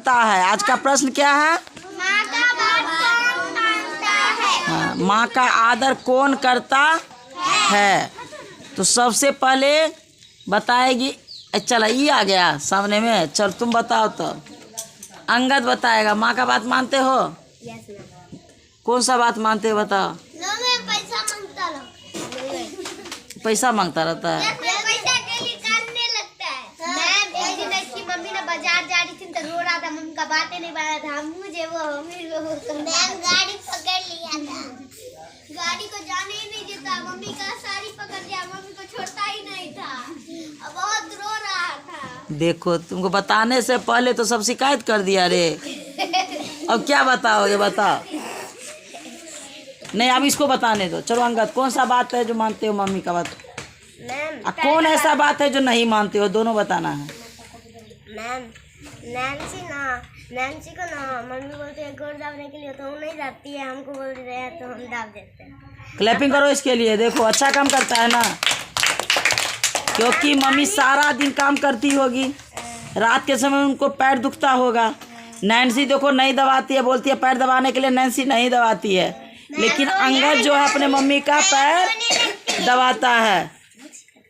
मानता है? आज का प्रश्न क्या है? माँ का बात कौन मानता है? हाँ, माँ का आदर कौन करता है? तो सबसे पहले बताएगी। चला ये आ गया सामने में। चल तुम बताओ तो। अंगद बताएगा। माँ का बात मानते हो? Yes ma'am. कौन सा बात मानते हो बताओ? नो मैम, पैसा मांगता रहो। पैसा मांगता रहता है। पैसा के लिए काटने लगता है। मैम एक दिन इसकी मम्मी ने बाजार जा रही थी तो रो रहा था, मम्मी का बातें नहीं बना था। हम मुझे वो मैम गाड़ी पकड़ लिया था। गाड़ी को जाने ही नहीं देता, मम्मी का साड़ी पकड़ लिया, मम्मी को छोड़ता ही नहीं था, अब बहुत रो रहा था। देखो तुमको बताने से पहले तो सब शिकायत कर दिया रे। अब क्या बताओगे बताओ? नहीं अब इसको बताने दो। चलो अंगद, कौन सा बात है जो मानते हो मम्मी का बात? मैम कौन ऐसा बात है जो नहीं मानते हो? दोनों बताना है। मैम नैन्सी को ना मम्मी बोलती है गोड़ दाबने के लिए, तो वो नहीं दाबती है, हमको बोल रहे हैं तो हम दाब देते हैं। क्लैपिंग करो इसके लिए। देखो अच्छा काम करता है ना, क्योंकि मम्मी सारा दिन काम करती होगी, रात के समय उनको पैर दुखता होगा। नैन्सी देखो नहीं दबाती है, बोलती है पैर दबाने के लिए, नैन्सी नहीं दबाती है, लेकिन अंगद जो है अपने मम्मी का पैर दबाता है।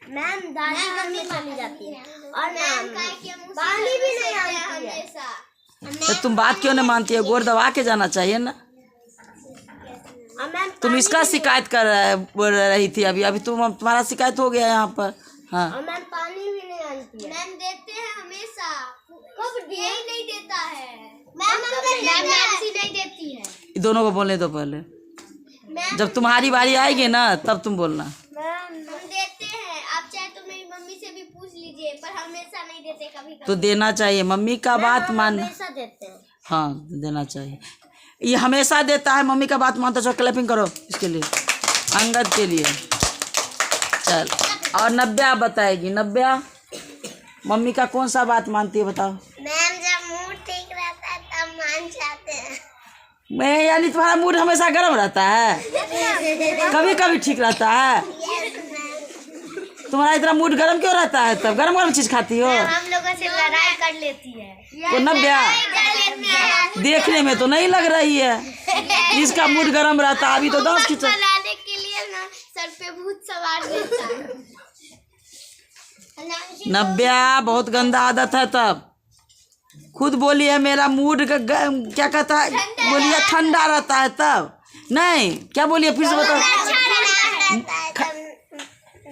मैम दादी मम्मी चली जाती है और मैम पानी भी नहीं आती है। तो तुम बात क्यों नहीं मानती है? गोड़ दबा के जाना चाहिए ना। और मैम तुम इसका शिकायत कर बोल रही थी अभी अभी तुम्हारा शिकायत हो गया यहाँ पर। हाँ और मैम पानी भी नहीं आती है। मैम देते हैं हमेशा, कब दिए ही नहीं देता है। मैम नैन्सी नहीं देती है। दोनों को बोलने दो पहले। जब तुम्हारी बारी आएगी ना तब तुम बोलना। मैम हम देते हैं, आप चाहे तो मेरी मम्मी से भी पूछ लीजिए, पर हमेशा नहीं देते, कभी तो देना चाहिए मम्मी का बात मान। हमेशा देते हैं। हाँ देना चाहिए। ये हमेशा देता है, मम्मी का बात मानता। चलो क्लैपिंग करो इसके लिए, अंगद के लिए। चल और नब्या बताएगी। नब्या मम्मी का कौन सा बात मानती है बताओ? मैम जब मूड ठीक रहता है तब मान जाते हैं। मैं यानी तुम्हारा मूड हमेशा गर्म रहता है, कभी कभी ठीक रहता है। तुम्हारा इतना मूड गर्म क्यों रहता है? तब गर्म गर्म चीज खाती हो? हम लोगों से लड़ाई कर लेती है। तो नब्या देखने में तो नहीं लग रही है जिसका मूड गर्म रहता है। अभी तो 10 की लाने के लिए ना सर पे भूत सवार रहता है। नब्या बहुत गंदा आदत है। तब खुद बोली है मेरा मूड क्या कहता है, बोलिए ठंडा रहता है। तब नहीं क्या बोलिए, फिर से बताओ।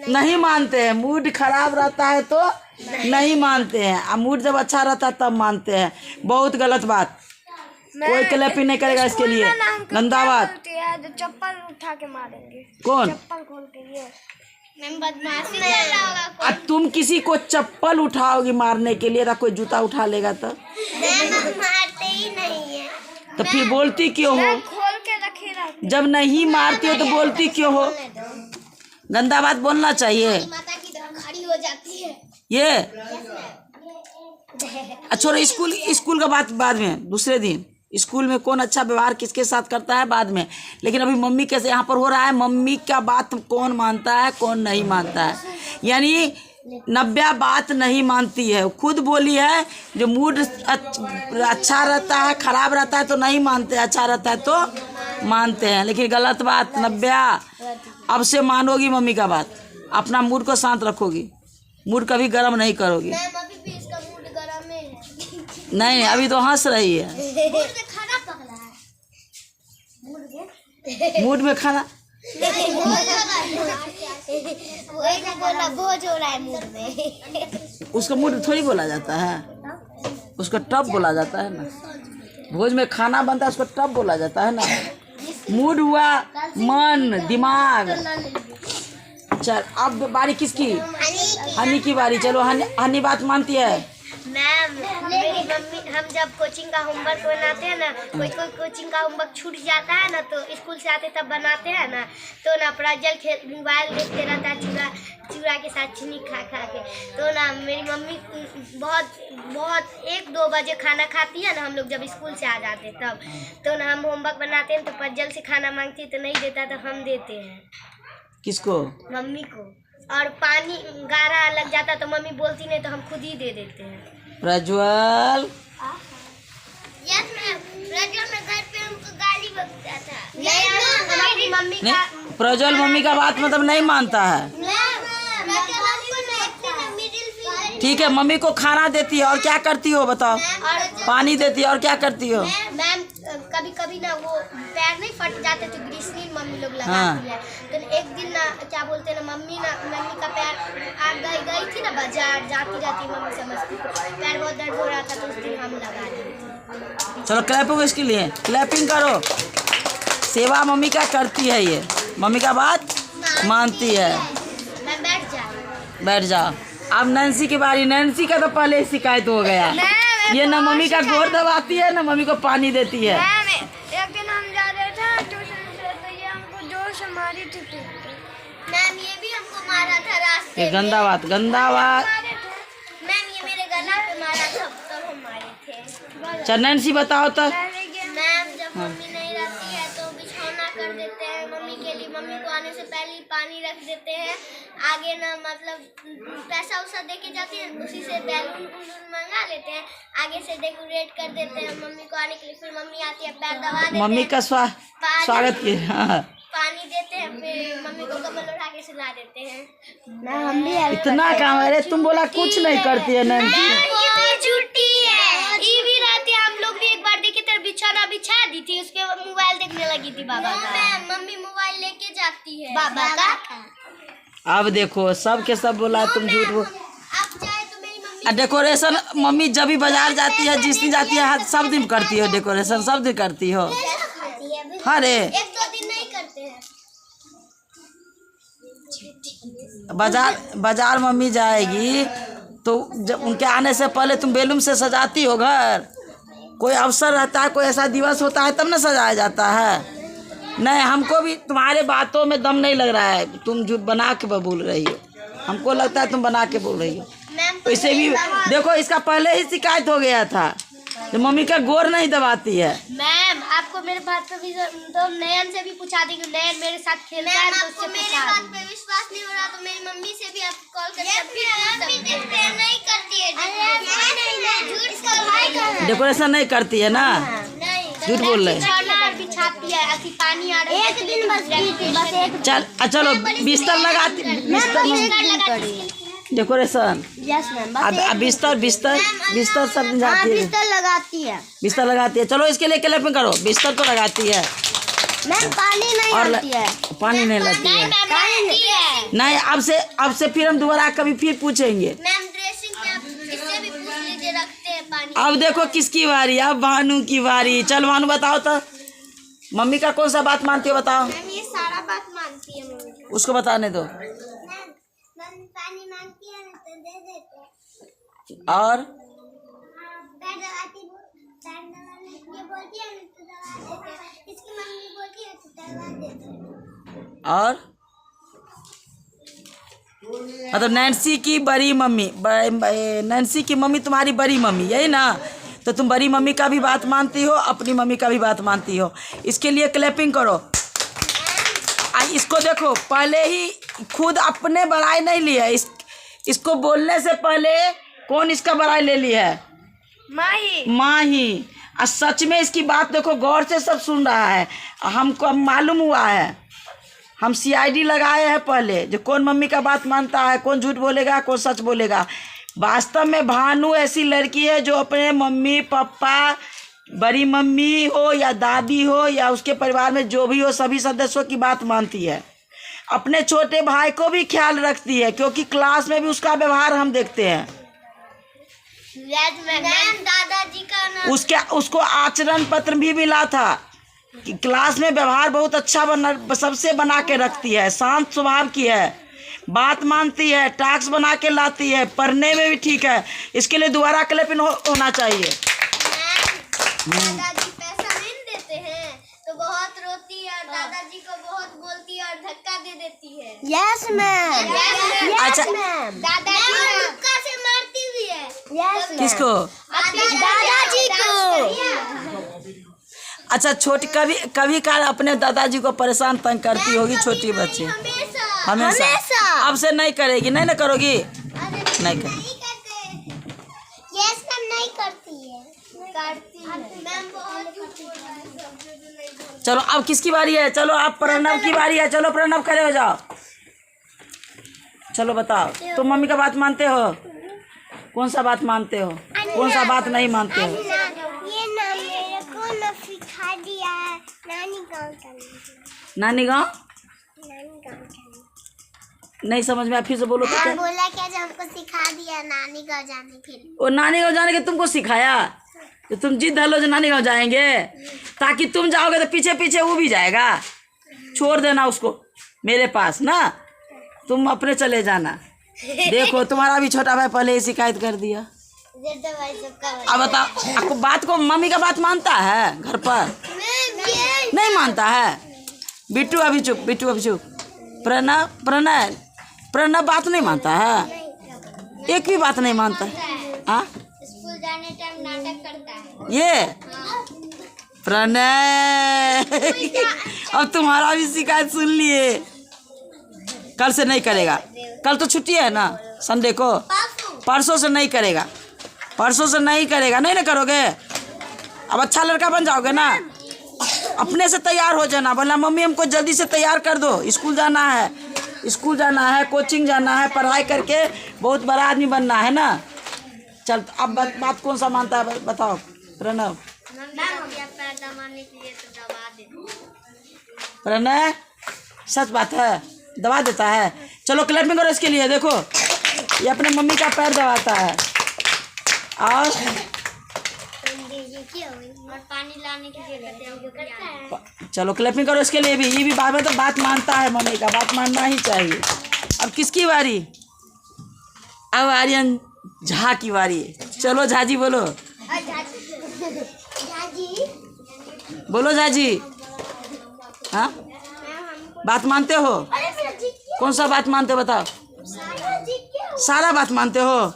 नहीं मानते हैं, मूड खराब रहता है तो नहीं मानते हैं, और मूड जब अच्छा रहता है तब मानते हैं। बहुत गलत बात। कोई क्लैपिंग नहीं करेगा इसके लिए। गंदा बात। चप्पल उठा के मारेंगे। कौन? चप्पल खोल के ये मैम बदमाशी कर रहा होगा। अब तुम किसी को चप्पल उठाओगी मारने के लिए, तो कोई जूता उठा लेगा तो? मैम मारते ही नहीं है। तो फिर बोलती क्यों हो? खोल के रखे रहते। जब नहीं मारती हो तो बोलती क्यों हो? गंदा बात बोलना चाहिए। माता की तरह खड़ी हो जाती है। ये अच्छा स्कूल का बात बाद में, दूसरे दिन। स्कूल में कौन अच्छा व्यवहार किसके साथ करता है बाद में, लेकिन अभी मम्मी कैसे यहाँ पर हो रहा है। मम्मी का बात कौन मानता है कौन नहीं मानता है। यानी नब्या बात नहीं मानती है। खुद बोली है जो मूड अच्छा रहता है खराब रहता है तो नहीं मानते, अच्छा रहता है तो मानते हैं। लेकिन गलत बात नब्या। अब से मानोगी मम्मी का बात, अपना मूड को शांत रखोगी, मूड कभी गर्म नहीं करोगी। अभी भी इसका मूड गरम है। नहीं अभी तो हंस रही है। मूड में खाना पक रहा है। मूड में खाना बोला बोझ हो रहा है मूड में। उसका मूड थोड़ी बोला जाता है, उसको टब बोला जाता है ना। भोज में खाना बनता है उसको टब बोला जाता है ना। मूड हुआ मन दिमाग। चल अब बारी किसकी? हनी की बारी। चलो हनी बात मानती है। मैम मेरी मम्मी, हम जब कोचिंग का होमवर्क बनाते हैं ना, कोई कोचिंग का होमवर्क छूट जाता है ना, तो स्कूल से आते तब बनाते हैं ना, तो ना प्रज्वल मोबाइल देखते रहता है चूड़ा के साथ चीनी खा के। तो ना मेरी मम्मी बहुत 1-2 बजे खाना खाती है ना, हम लोग जब स्कूल से आ जाते तब, तो ना हम होमवर्क बनाते हैं तो प्रज्वल से खाना मांगती है तो नहीं देता, तो हम देते हैं। किसको? मम्मी को। और पानी गाढ़ा लग जाता तो मम्मी बोलती नहीं तो हम खुद ही दे देते हैं। प्रज्वल हमारी मम्मी नहीं, प्रज्वल मम्मी का बात मतलब नहीं मानता है। ठीक है, मम्मी को खाना देती है और क्या करती हो बताओ? पानी देती है और क्या करती हो? मैम कभी कभी ना वो पैर नहीं फट जाते तो ग्रीसलीन मम्मी लोग लगाती है। तो एक दिन ना क्या बोलते हैं ना मम्मी का पैर गई थी ना बाजार, जाती रहती मम्मी समझती पैर बहुत दर्द हो रहा था तो उस दिन हम लगा दिए। चलो क्लैपिंग इसके लिए, क्लैपिंग करो। सेवा मम्मी का करती है, ये मम्मी का बात मानती है। मैं बैठ जाओ। अब नैन्सी की बारी। नैन्सी का तो पहले ही शिकायत हो गया। ये ना मम्मी का गोर दबाती है ना मम्मी को पानी देती है। एक दिन हम जा रहे थे ट्यूशन से तो ये हमको जोर से मारी थी। मैम ये भी हमको मारा था रास्ते ये गंदा बात, गंदा बात। मैम ये मेरे गला पे मारा था तब हम मारे थे। चल नैन्सी बताओ तो। मैम जब मम्मी नहीं रहती है तो बिछौना कर देते हैं मम्मी के लिए। मम्मी को आने से पहले ही पानी रख देते हैं। आगे ना मतलब पैसा उसा दे के जाती है, उसी से बैलून मंगा लेते हैं, आगे से डेकोरेट कर देते हैं मम्मी को आने के लिए। फिर मम्मी आती है पैर दबा देते हैं, मम्मी का स्वागत की। हाँ। पानी देते हैं, फिर मम्मी को कमल उठा के सुला देते हैं। हम भी इतना काम है। तुम बोला कुछ नहीं करती है नैन्सी। छुट्टी है, ये भी रहती है। हम लोग भी एक बार देखे तेरे बिछौना बिछा दी थी, उसके बाद मोबाइल देखने लगी थी बाबा का। मम्मी मोबाइल लेके जाती है बाबा का। अब देखो सब के सब बोला तुम झूठ बोल। अब चाहे तो मेरी मम्मी डेकोरेशन मम्मी जब भी बाजार जाती है, जिस दिन जाती है सब दिन करती हो डेकोरेशन, सब दिन करती हो। अरे एक दो दिन नहीं करते हैं। बाजार मम्मी जाएगी तो जब उनके आने से पहले तुम बैलून से सजाती हो घर। कोई अवसर रहता है, कोई ऐसा दिवस होता है तब ना सजाया जाता है। नहीं, हमको भी तुम्हारे बातों में दम नहीं लग रहा है। तुम झूठ बना के बोल रही हो, हमको लगता है तुम बना के बोल रही हो। वैसे भी देखो इसका पहले ही शिकायत हो गया था, जो मम्मी का गोर नहीं दबाती है। मैम आपको मेरे बात पे भी तो नयन से भी पूछा देंगे, नयन मेरे साथ खेलता है तो उससे मेरे बात पे विश्वास नहीं हो रहा तो मेरी मम्मी से भी आप कॉल करके नहीं करती है। डेकोरेशन नहीं करती है ना, झूठ बोल रहे हैं। बिछाती है, अभी पानी आ रहा है एक दिन बस चल चलो बिस्तर लगाती, बिस्तर डेकोरेशन। Yes ma'am. अब बिस्तर सब दिन जाती है, बिस्तर लगाती है। बिस्तर लगाती है। चलो इसके लिए क्लैपिंग करो। बिस्तर तो लगाती है मैम, पानी नहीं और लाती है। पानी नहीं लाती है। नहीं, अब से फिर हम दोबारा कभी फिर पूछेंगे। मैम ड्रेसिंग में आप किससे भी पूछ लीजिए, रखते हैं पानी। अब देखो किसकी बारी, अब भानु की बारी। चल भानु बताओ तो, मम्मी का कौन सा बात मानती हो बताओ? मैम ये सारा बात मानती है मम्मी का। उसको बताने दो। मम्मी पानी मांगती है ना तो दे देते हैं। और पैर दबाती ये बोलती है ना तो दबा देते हैं। इसकी मम्मी बोलती है तो दबा देते हैं। और मतलब नैन्सी की बड़ी मम्मी, नैन्सी की मम्मी तुम्हारी बड़ी मम्मी, यही ना? तो तुम बड़ी मम्मी का भी बात मानती हो, अपनी मम्मी का भी बात मानती हो। इसके लिए क्लैपिंग करो। इसको देखो, पहले ही खुद अपने बड़ाई नहीं लिया, इसको बोलने से पहले कौन इसका बड़ाई ले लिया है? माँ ही। और सच में इसकी बात देखो, गौर से सब सुन रहा है। हमको अब मालूम हुआ है, हम CID लगाए हैं पहले, जो कौन मम्मी का बात मानता है, कौन झूठ बोलेगा, कौन सच बोलेगा। वास्तव में भानु ऐसी लड़की है जो अपने मम्मी पापा, बड़ी मम्मी हो या दादी हो या उसके परिवार में जो भी हो, सभी सदस्यों की बात मानती है। अपने छोटे भाई को भी ख्याल रखती है, क्योंकि क्लास में भी उसका व्यवहार हम देखते हैं। दादाजी का ना उसको आचरण पत्र भी मिला था कि क्लास में व्यवहार बहुत अच्छा सबसे बना के रखती है, शांत स्वभाव की है, बात मानती है, टास्क बना के लाती है, पढ़ने में भी ठीक है। इसके लिए दोबारा क्लैपिंग होना चाहिए। दादाजी पैसा नहीं देते हैं तो बहुत रोती है और दादाजी को बहुत बोलती है और धक्का दे देती है। Yes ma'am. अच्छा दादाजी धक्का से मारती भी है। यस किसको? दादाजी को। अच्छा छोटी कभी काल अपने दादाजी को परेशान तंग करती होगी छोटी बच्ची? हमेशा। अब से नहीं करेगी? नहीं ना करोगी? नहीं कर। यस मैम नहीं करती है। मैम बहुत चलो अब किसकी बारी है? चलो अब प्रणव की बारी है। चलो प्रणव खड़े हो जाओ। चलो बताओ, तुम मम्मी का बात मानते हो? कौन सा बात मानते हो, कौन सा बात नहीं मानते हो? ये ना मेरे को ना सिखा दिया है नानी गाँव चलने। नानी गाँव नानी गाँव चलने नहीं समझ में आया, फिर से बोलो तो क्या? बोला क्या जो हमको सिखा दिया नानी गाँव जाने के लिए। वो नानी गाँव जाने के तुमको सिखाया? तो तुम जिद धर लो जो नानी गाँव जाएंगे, ताकि तुम जाओगे तो पीछे पीछे वो भी जाएगा। छोड़ देना उसको मेरे पास ना, तुम अपने चले जाना। देखो तुम्हारा भी छोटा भाई पहले ही शिकायत कर दिया। अब बताओ, आपको बात को मम्मी का बात मानता है घर पर? नहीं मानता है। बिट्टू अभी चुप, बिट्टू अभी चुप। प्रणव प्रणय प्रणव बात नहीं मानता है, एक भी बात नहीं मानता है। हाँ स्कूल जाने टाइम नाटक करता है ये प्रणय। अब तुम्हारा भी शिकायत सुन लिए। कल से नहीं करेगा। कल तो छुट्टी है ना संडे को, परसों से नहीं करेगा। परसों से नहीं करेगा। नहीं ना करोगे? अब अच्छा लड़का बन जाओगे ना। अपने से तैयार हो जाना, बोला मम्मी हमको जल्दी से तैयार कर दो, स्कूल जाना है, स्कूल जाना है, कोचिंग जाना है, पढ़ाई करके बहुत बड़ा आदमी बनना है ना। चल अब बात कौन सा मानता है बताओ प्रणव? प्रणय सच बात है, दबा देता है। चलो क्लैपिंग करो इसके लिए। देखो ये अपने मम्मी का पैर दबाता है और पानी लाने के लिए चलो क्लैपिंग करो इसके लिए भी। ये भी बाद में तो बात मानता है, मम्मी का बात मानना ही चाहिए। अब किसकी बारी? अब आर्यन झा की बारी। चलो झाजी बोलो, बोलो झाजी। हाँ बात मानते हो? कौन सा बात मानते हो बताओ? सारा बात मानते हो,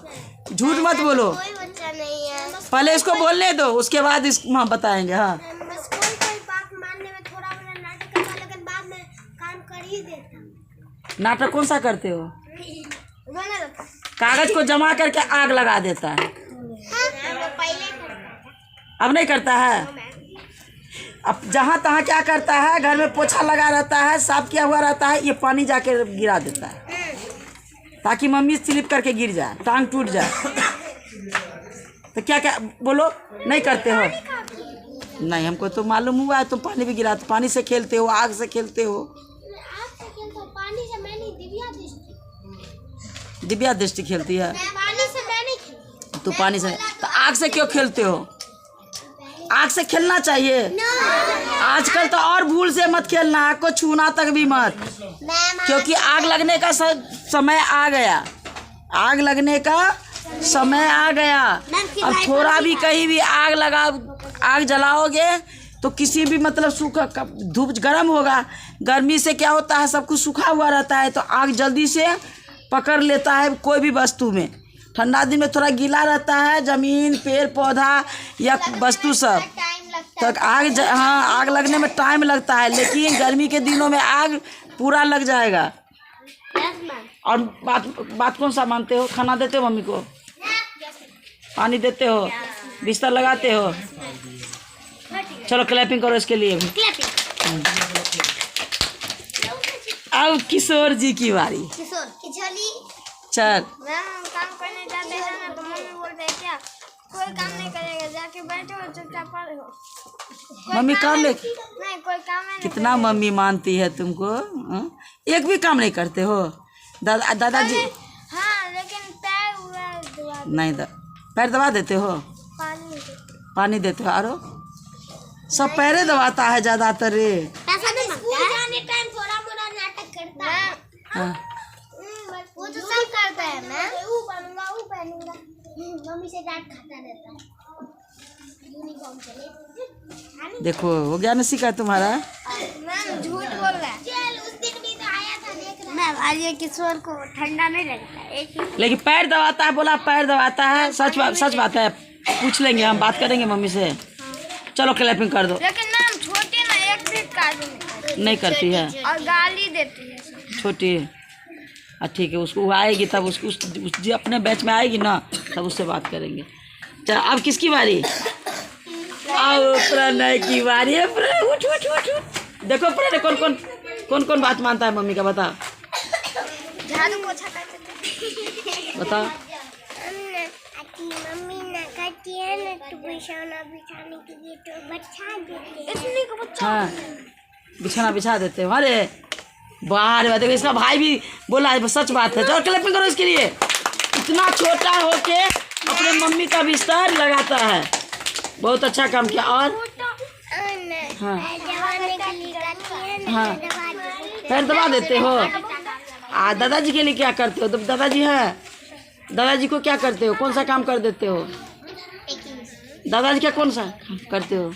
झूठ मत बोलो। कोई बच्चा नहीं है। पहले इसको बोलने दो, उसके बाद इस हम बताएंगे। हाँ बस कोई बात मानने में थोड़ा बड़ा नाटक करता, लेकिन बाद में काम कर ही देता। नाटक कौन सा करते हो? रोने लगता। कागज को जमा करके आग लगा देता है। वो पहले करता था। अब नहीं करता है। अब जहाँ तहाँ क्या करता है, घर में पोछा लगा रहता है, साफ किया हुआ रहता है, ये पानी जाके गिरा देता है ताकि मम्मी स्लिप करके गिर जाए, टांग टूट जाए। तो क्या क्या बोलो, नहीं करते हो? नहीं, हमको तो मालूम हुआ है तुम पानी भी गिराते, पानी से खेलते हो, आग से खेलते हो। पानी से मैं नहीं, दिव्या दृष्टि। दिव्या दृष्टि खेलती है। पानी से मैं नहीं खेलती। तो पानी से, तो आग से क्यों खेलते हो? आग से खेलना चाहिए। आजकल तो और भूल से मत खेलना, आग को छूना तक भी मत, क्योंकि आग लगने का समय आ गया। आग लगने का समय आ गया। अब थोड़ा भी कहीं भी आग लगा, आग जलाओगे तो किसी भी मतलब सूखा, धूप गर्म होगा, गर्मी से क्या होता है सब कुछ सूखा हुआ रहता है, तो आग जल्दी से पकड़ लेता है कोई भी वस्तु में। ठंडा दिन में थोड़ा गीला रहता है, जमीन, पेड़ पौधा या वस्तु सब, तो आग हाँ आग लगने में टाइम लगता है, लेकिन गर्मी के दिनों में आग पूरा लग जाएगा। और बात कौन सा मानते हो? खाना देते हो मम्मी को, पानी देते हो, बिस्तर लगाते हो। चलो क्लैपिंग करो इसके लिए भी। अब किशोर जी की बारी। किशोर किचोली। चल मैम काम करने जाते हैं ना, तो मम्मी बोलते हैं क्या कोई काम नहीं करेगा, जाके बैठो और चुपचाप पढ़ो। मम्मी काम ले, नहीं कोई काम है कितना मम्मी मानती है तुमको? एक भी काम नहीं करते हो? दादाजी हाँ, लेकिन पैर हुआ दुआ नहीं, पैर दबा देते हो, पानी पानी देते हो, आरो सब पैरे दबाता है ज्यादातर रे। पैसा नहीं मांगता है। जाने टाइम थोड़ा मोड़ा नाटक करता है। हाँ। वो तो सब करता है। मैं वो बनूंगा, वो पहनूंगा, मम्मी से डांट खाता रहता है। यूनिफॉर्म चले देखो हो गया ना सीखा तुम्हारा। मैम झूठ बोल रहा है। चल उस दिन भी तो आया था, देख रहा। मैम आज ये किशोर को ठंडा नहीं लगता एक, लेकिन पैर दबाता है, बोला पैर दबाता है। सच बात है, पूछ लेंगे हम, बात करेंगे मम्मी से। चलो क्लैपिंग कर दो। लेकिन मैम छोटी ना एक भी कार्य नहीं करती है और गाली देती है छोटी। ठीक है, उसको आएगी तब उसको जो अपने बैच में आएगी ना, तब उससे बात करेंगे। चल अब किसकी बारी? प्रणय की बारी है। प्रणय उठ उठ उठ उठ। देखो प्रणय कौन कौन बात मानता है मम्मी का, बता झाड़ू पोछा करते बता। मम्मी ना कहती है ना तो बिछाना बिछाने के लिए तो बिछा देते इसलिए को बच्चा। हाँ बिछाना बिछा देते हो। अरे बाहर बात, देखो इसका भाई भी बोला है, सच बात है। चलो क्लैपिंग करो इसके लिए। इतना छोटा होके अपने मम्मी का बिस्तर लगाता है, बहुत अच्छा काम किया। और हाँ हाँ पैर दबा देते हो। दादाजी के लिए क्या करते हो? तो दादाजी है, दादाजी को क्या करते हो? कौन सा काम कर देते हो? दादाजी क्या कौन सा काम करते हो?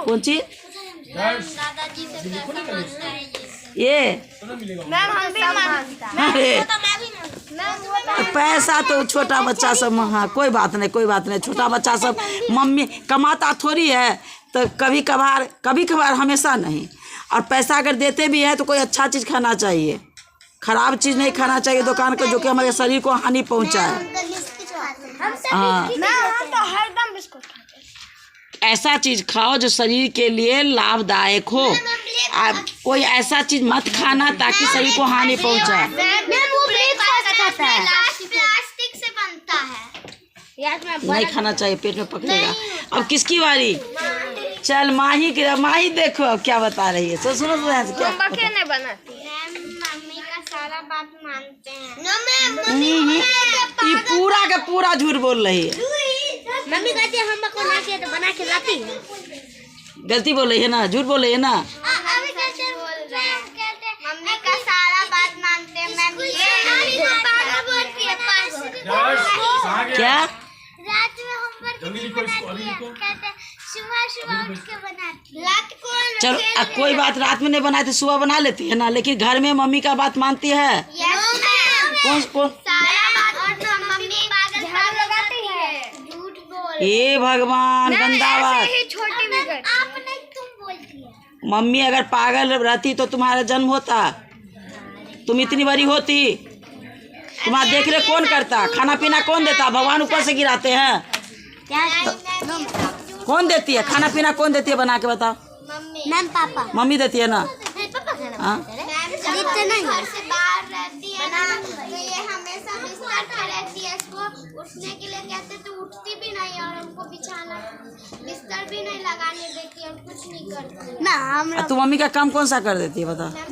कौन चीज? ये पैसा तो छोटा बच्चा सब, हाँ कोई बात नहीं, छोटा बच्चा सब मम्मी कमाता थोड़ी है, तो कभी कभार हमेशा नहीं। और पैसा अगर देते भी हैं तो कोई अच्छा चीज़ खाना चाहिए, खराब चीज़ नहीं खाना चाहिए दुकान का, जो कि हमारे शरीर को हानि पहुंचाए। हाँ ऐसा चीज़ खाओ जो शरीर के लिए लाभदायक हो। आप कोई ऐसा चीज़ मत खाना ताकि शरीर को हानि पहुंचाए। प्लास्टिक से बनता है, नहीं खाना चाहिए, पेट में पकड़ेगा। अब किसकी बारी? चल माही देखो क्या बता रही है। सुनो क्या नहीं बनाती है। मम्मी का सारा बात मानते हैं। ये पूरा का पूरा झूठ बोल रही है। मम्मी कहती है हम बना के तो बना के लाती है। गलती बोल रही है ना, झूठ बोल रही है ना। अभी कैसे बोल रहे हैं? मम्मी का सारा बात मानते हैं। क्या रात में होमवर्क बनाती है, कहते सुबह उठ के बनाती है। रात को चलो कोई बात, रात में नहीं बनाती सुबह बना लेती है ना, लेकिन घर में मम्मी का बात मानती है। कौन सारा बात। और मम्मी झाड़ू लगाती है, झूठ बोल। हे भगवान, गंदा बात। छोटी भी आप नहीं, तुम बोलती है। मम्मी अगर पागल रहती तो तुम्हारा जन्म होता, तुम इतनी बड़ी होती। तुम्हारा देख रेख कौन करता? खाना पीना कौन देता? भगवान ऊपर से गिराते हैं। कौन देती है खाना पीना? कौन देती है बना के बताओ? मैम पापा। मम्मी देती है ना। हाँ खरीदते नहीं, घर से बाहर रहती है ना, तो ये हमेशा बिस्तर पर रहती है। इसको उठने के लिए कहते तो उठती भी नहीं, और हमको बिछाना बिस्तर भी नहीं लगाने देती, और कुछ नहीं करती ना। हम तू मम्मी का काम कौन सा कर देती है बता? जब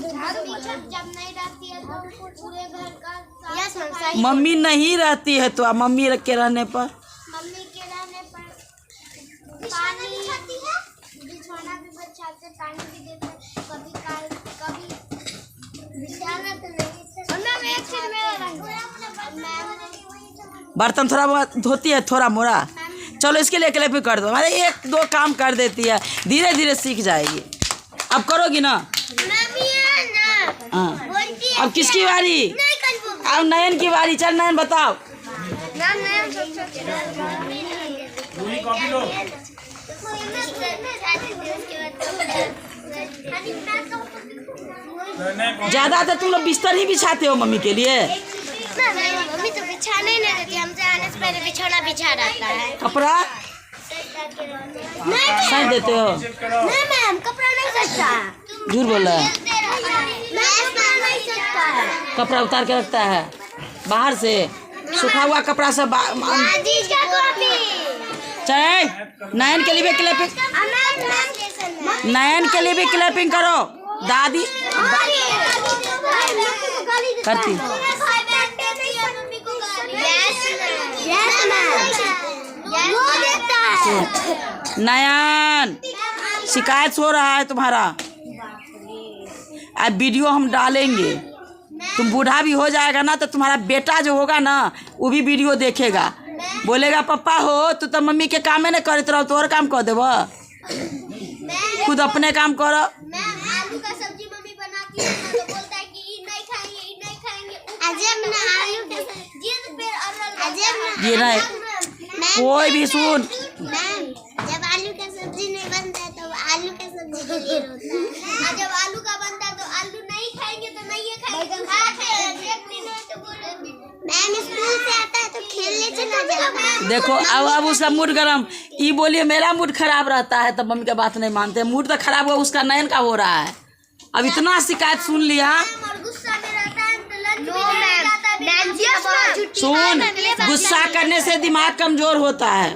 नहीं रहती है तो पूरे घर का। मम्मी नहीं रहती है तो मम्मी के रहने पर मम्मी के रहने पर पानी बिछाना भी बचाते, पानी भी देते, कभी बिछाना तो नहीं। बर्तन थोड़ा बहुत धोती है, थोड़ा मोड़ा। चलो इसके लिए क्लिप कर दो। अरे एक दो काम कर देती है, धीरे धीरे सीख जाएगी। अब करोगी ना? हाँ अब किसकी बारी? अब नयन की बारी। चल नयन बताओ। ज्यादातर तुम लोग बिस्तर ही बिछाते हो मम्मी के लिए? मम्मी तो बिछाने ही नहीं देती, हमसे आने से पहले बिछौना बिछा रहता है। कपड़ा सही देते हो? नहीं मैम, कपड़ा नहीं सच्चा। झूठ बोल रहा है। नहीं सच्चा है। कपड़ा उतार के रखता है बाहर से, सूखा हुआ कपड़ा सब। चल नयन के लिए भी क्लैपिंग, नयन के लिए भी क्लैपिंग करो। दादी करती। नयन शिकायत हो रहा है तुम्हारा। अब वीडियो हम डालेंगे, तुम बूढ़ा भी हो जाएगा ना तो तुम्हारा बेटा जो होगा ना वो भी वीडियो देखेगा, बोलेगा पापा हो तो मम्मी के काम में नहीं करते रहो, तो और काम कर देव, खुद अपने काम करो। आलू का सब्जी मम्मी बनाती है तो बोलता है कि ये नहीं खाएंगे, ये नहीं खाएंगे। अजब ना आलू के जिद पे अजब ये नहीं कोई भी सुन। मैम जब आलू का सब्जी नहीं बनता है तो आलू का सब्जी के लिए रोता है, और जब आलू का बनता है तो आलू नहीं खाएंगे तो नहीं खाएंगे। मैम स्कूल से आता है तो खेलने चला जाता। देखो अब उसका मूड गरम, ये बोलिए मेरा मूड खराब रहता है तब मम्मी का बात नहीं मानते। मूड तो खराब हुआ उसका, नयन का हो रहा है। अब इतना शिकायत सुन लिया। और गुस्सा में रहता है तो लंच भी नहीं जाता। सुन, गुस्सा करने से दिमाग कमजोर होता है।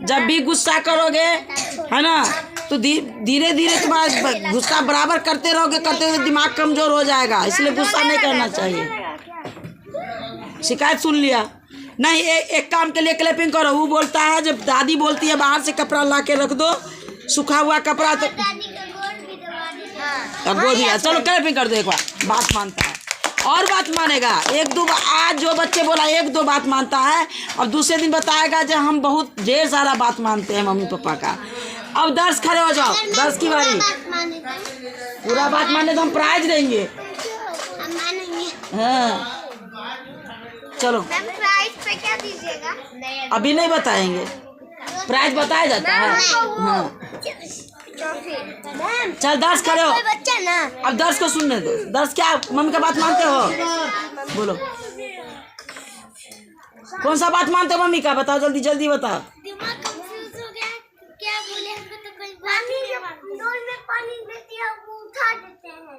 जब भी गुस्सा करोगे है ना तो धीरे धीरे तुम्हारा गुस्सा बराबर करते रहोगे दिमाग कमजोर हो जाएगा। इसलिए गुस्सा नहीं करना चाहिए। शिकायत सुन लिया नहीं। एक काम के लिए क्लैपिंग करो। वो बोलता है जब दादी बोलती है बाहर से कपड़ा ला के रख दो, सूखा हुआ कपड़ा, तो गोद दिया। चलो क्लैपिंग कर दो एक बार। बात मानता है और बात मानेगा। एक दो आज जो बच्चे बोला एक दो बात मानता है और दूसरे दिन बताएगा जो हम बहुत ढेर सारा बात मानते हैं मम्मी पापा का। अब दर्श खड़े हो जाओ, दर्श की बारी। पूरा बात माने तो हम प्राइज देंगे। हाँ चलो प्राइस पे क्या दीजिएगा? अभी नहीं बताएंगे, प्राइस बताया जाता है। हाँ चल दर्श खड़े हो। बच्चा ना अब दर्श को सुनने दो। दर्श क्या मम्मी का बात मानते हो? बोलो कौन सा बात मानते हो मम्मी का? बताओ जल्दी जल्दी बताओ। दिमाग कंफ्यूज हो गया, क्या बोले हमको तो कोई बात नहीं। डोल में पानी देती है वो उठा देते हैं।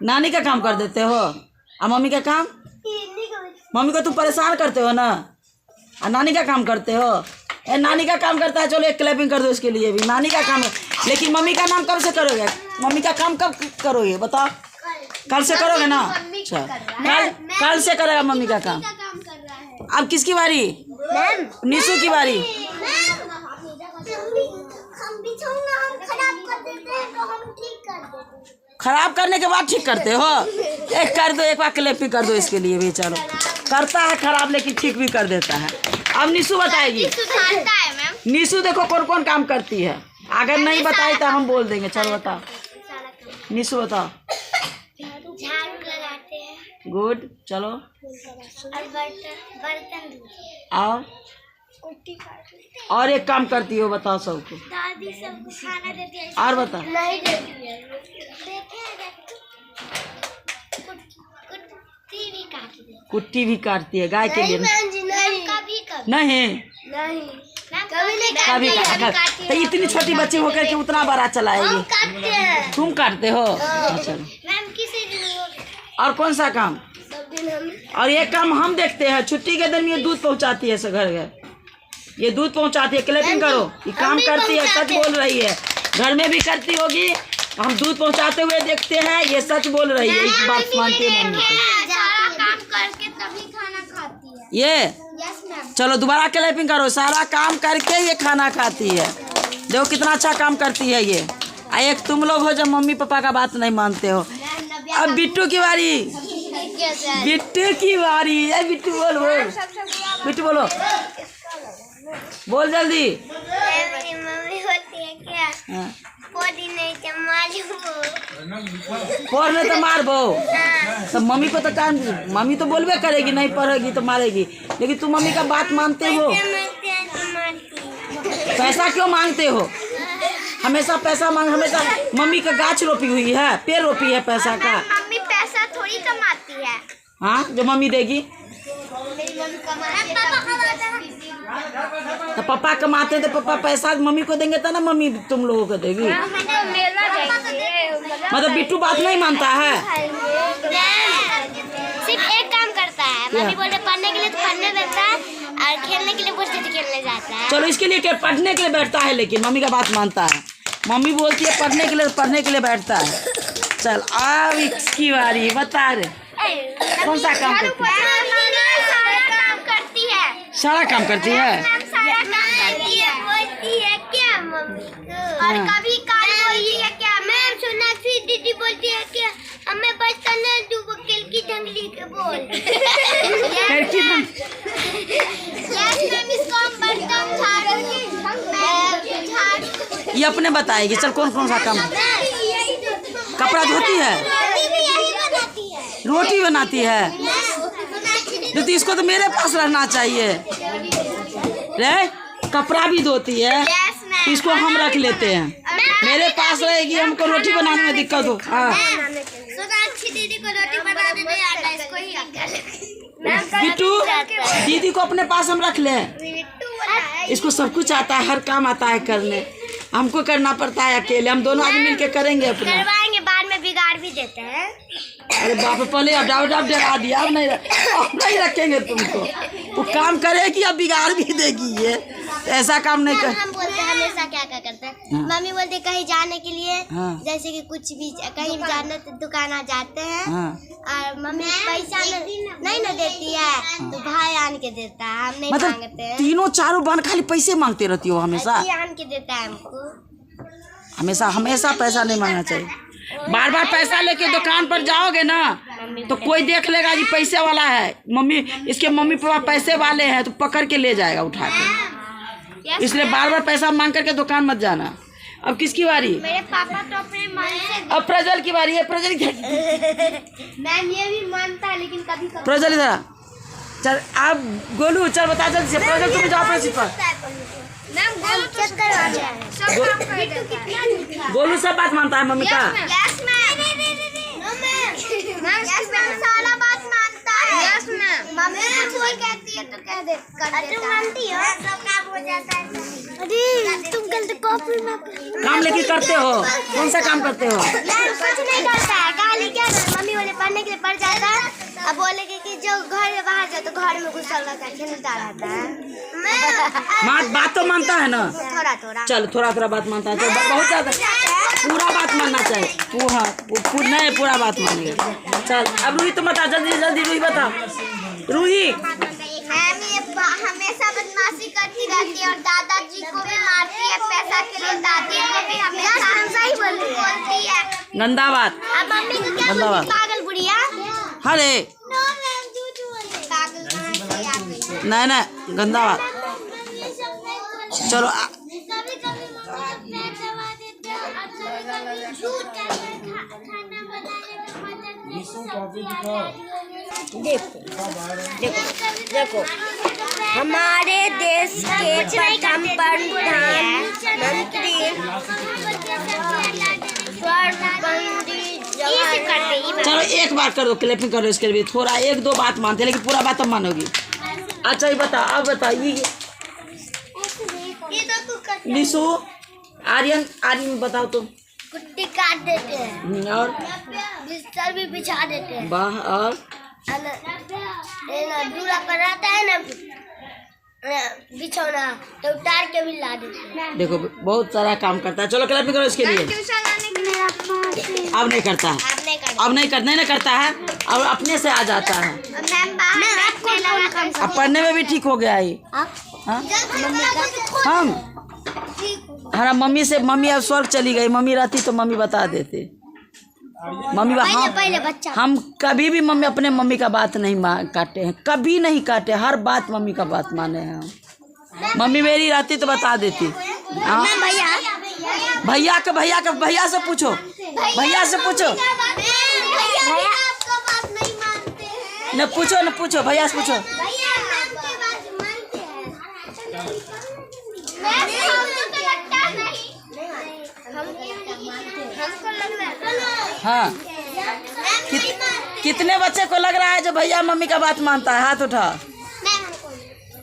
नानी का काम कर देते हो और मम्मी का काम? मम्मी को तुम परेशान करते हो ना और नानी का काम करते हो। नानी का काम करता है। चलो एक क्लैपिंग कर दो इसके लिए भी। नानी का काम है लेकिन मम्मी का नाम कब से करोगे? मम्मी का काम कब करोगे बताओ? कल से करोगे ना? अच्छा कल से करेगा मम्मी का काम। अब किसकी बारी? निशु की बारी। खराब करने के बाद ठीक करते हो? एक कर दो, एक बार क्लैपिंग कर दो इसके लिए भी। चलो करता है खराब लेकिन ठीक भी कर देता है। अब निशु बताएगी। निशु देखो कौन कौन काम करती है। अगर नहीं बताई तो हम बोल देंगे। चलो बताओ निशु बताओ। झाड़ू लगाते हैं। गुड चलो। और बर्तन और एक काम करती हो बताओ सबको। दादी सबको खाना देती है। और बताओ। नहीं देती है। कुट्टी भी काटती है गाय के लिए। नहीं कभी तो इतनी छोटी बच्ची होकर के उतना बड़ा चलाएगी। तुम काटते हो? अच्छा और कौन सा काम? और ये काम हम देखते हैं। छुट्टी के दिन ये दूध पहुंचाती है घर घर। ये दूध पहुंचाती है। क्लैपिंग करो। ये काम करती है, सच बोल रही है। घर में भी करती होगी। हम दूध पहुंचाते हुए देखते हैं। ये सच बोल रही है। इस बात मानती है मम्मी को। काम करके तभी खाना खाती है। ये चलो दोबारा क्लैपिंग करो। सारा काम करके ये खाना खाती है। देखो कितना अच्छा काम करती है ये। एक तुम लोग हो जो मम्मी पापा का बात नहीं मानते हो। अब बिट्टू की बारी। बिट्टू की बारी। बिट्टू बोल बोल। बिट्टू बोलो बोल जल्दी। मेरी मम्मी होती है क्या? पोदी नहीं पढ़ने तो मार बो। तो मम्मी को तो काम, मम्मी तो बोलबे करेगी नहीं पढ़ेगी तो मारेगी। लेकिन तुम मम्मी का बात मानते हो। पैसा क्यों मांगते हो? हमेशा पैसा मांग। हमेशा मम्मी का गाछ रोपी हुई है, पेड़ रोपी है पैसा का। मम्मी पैसा थोड़ी कमाती है। हाँ जो मम्मी देगी। तो पापा कमाते तो पापा पैसा मम्मी को देंगे तो ना मम्मी तुम लोगों को देगी। मतलब बिट्टू बात नहीं मानता है। सिर्फ एक काम करता है। मम्मी बोलते पढ़ने के लिए तो पढ़ने देता है और खेलने के लिए बोलते तो खेलने जाता है। चलो इसके लिए पढ़ने के लिए बैठता है लेकिन मम्मी का बात मानता है। मम्मी बोलती है पढ़ने के लिए, पढ़ने के लिए बैठता है। चल अब इसकी बारी। बता रहे कौन सा काम करती है? सारा काम करती है। सारा काम करती है। बोलती है क्या मम्मी को? और कभी काल बोलती है क्या? मैम सोनाक्षी दीदी बोलती है क्या हमें बर्तन दो किल की ढंगली के बोल। यस मैम इसको हम बर्तन झाड़ू ये अपने बताएगी। चल कौन कौन सा काम? कपड़ा धोती है, रोटी बनाती है। तो इसको तो मेरे पास रहना चाहिए रे। कपड़ा भी धोती है, इसको हम रख लेते हैं। मेरे पास रहेगी, हमको रोटी बनाने में दिक्कत हो। हाँ सोनाक्षी दीदी को रोटी बनाने नहीं आता, इसको ही आता है। बिट्टू दीदी को अपने पास हम रख लें। इसको सब कुछ आता है, हर काम आता है करने, हमको करना पड़ता है अकेले। हम दोनों आदमी मिलके करेंगे अपना। करवाएंगे, बाद में बिगाड़ भी देते हैं। अरे बाप रे, पहले अब डरा दिया, अब नहीं रखेंगे तुमको। वो काम करेगी अब बिगाड़ भी देगी ये, ऐसा काम नहीं कर। हम बोलते हैं हमेशा क्या करते हैं, मम्मी बोलते कहीं जाने के लिए, जैसे कि कुछ भी कहीं भी जाना तो दुकान जाते हैं, और मम्मी पैसा नहीं ना देती है तो भाई आन के देता है, हम नहीं मांगते हैं। तीनों चारों बहन खाली पैसे मांगते रहती हो हमेशा? आन के देता है हमको। हमेशा पैसा नहीं मांगना चाहिए। बार बार पैसा लेके दुकान पर जाओगे ना तो कोई देख लेगा जी पैसे वाला है, इसके मम्मी पापा पैसे वाले हैं, तो पकड़ के ले जाएगा उठा के। इसलिए बार बार पैसा मांग करके दुकान मत जाना। अब किसकी बारी? मेरे पापा तो अपने मन से। अब प्रज्वल की बारी है। प्रज्वल मैम ये भी मानता है लेकिन कभी कभी। प्रज्वल इधर चल। आप गोलू चल बता जल्दी से। प्रज्वल तुम जाओ अपने सीट पर। मैम गोलू चेक करवा रहे हैं, सब काम कर देता है। गोलू सब बात मानता है मम्मी का। Yes ma'am. मैम सारा बात मानता है। Yes ma'am. मम्मी कोई कहती है तो कह दे, कर देता है। मानती हो, सब काम हो जाता है। अरे तुम कल तो कॉपी में काम लेके करते हो, कौन सा काम करते हो? कुछ नहीं करता है, गाली क्या मम्मी बोले पढ़ने के लिए पढ़ जाता है, अब बोलेगी कि जो घर में बाहर जाए तो घर में घुसा रहता है, खेलता रहता है। बात तो मानता है ना? थोड़ा चल थोड़ा बात मानता है, बहुत ज्यादा पूरा बात मानना चाहिए। पूरा बात मानेगा। चल अब रूही तुम बता, जल्दी रूही बता। रूही हमेशा बदमाशी करती रहती है और दादाजी को भी मारती है पैसा के लिए, दादी को भी हमेशा ही बोलती है गंदा बात। अब मम्मी को क्या बोलती? पागल गुड़िया। अरे नहीं गंदा बात। चलो देखो हमारे देश के प्रथम प्रधानमंत्री चलो एक बार करो, क्लैपिंग करो इसके लिए। थोड़ा एक दो बात मानते लेकिन पूरा बात अब मानोगी। अच्छा ये बता, अब बताइए निशु आर्यन बताओ तुम। कुट्टी काट देते हैं और बिस्तर भी बिछा देते हैं। वाह। और दूल्हा पर रहता है ना बिछौना तो उतार के भी ला देते हैं। देखो बहुत सारा काम करता है। चलो क्लैपिंग करो इसके लिए। अब नहीं करता है, अब नहीं करता है, अब अपने से आ जाता है। अब पढ़ने में भी ठीक हो गया है। हमारा मम्मी अब स्वर्ग चली गई। मम्मी रहती तो मम्मी बता देते। हम कभी भी अपने मम्मी का बात नहीं काटे हैं, कभी नहीं काटे। हर बात मम्मी का बात माने हैं। मम्मी मेरी रहती तो बता देती। भैया से पूछो, न पूछो भैया से पूछो। हाँ कितने बच्चे को लग रहा है जो भैया मम्मी का बात मानता है? हाथ उठा।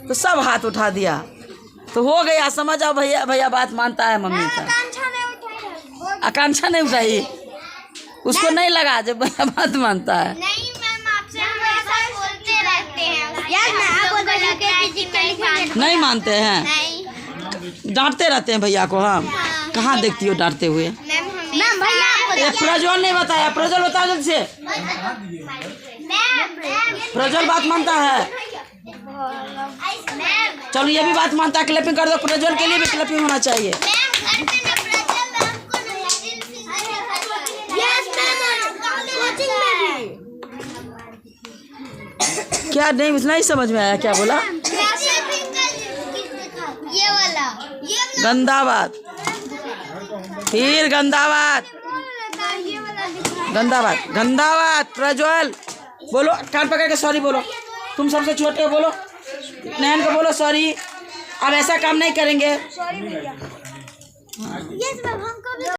तो सब हाथ उठा दिया तो हो गया। समझ आओ भैया बात मानता है मम्मी का। आकांक्षा नहीं उठाई, उसको नहीं लगा जब भैया बात मानता है। नहीं मैम, आपसे हमेशा बोलते रहते हैं। नहीं मानते हैं, डांटते रहते हैं भैया को। हम कहाँ देखती हो डांटते हुए? प्रज्वल नहीं बताया। प्रज्वल बताओ जल्दी से। प्रज्वल बात मानता है। चलो ये भी बात मानता है। क्लैपिंग कर दो। प्रज्वल के लिए भी क्लैपिंग होना चाहिए। क्या नहीं समझ में आया? क्या बोला? ये वाला गंदा बात, फिर गंदा बात। प्रज्वल बोलो, कान पकड़ के सॉरी बोलो। तुम सबसे छोटे हो, बोलो। नैन को बोलो सॉरी, अब ऐसा काम नहीं करेंगे।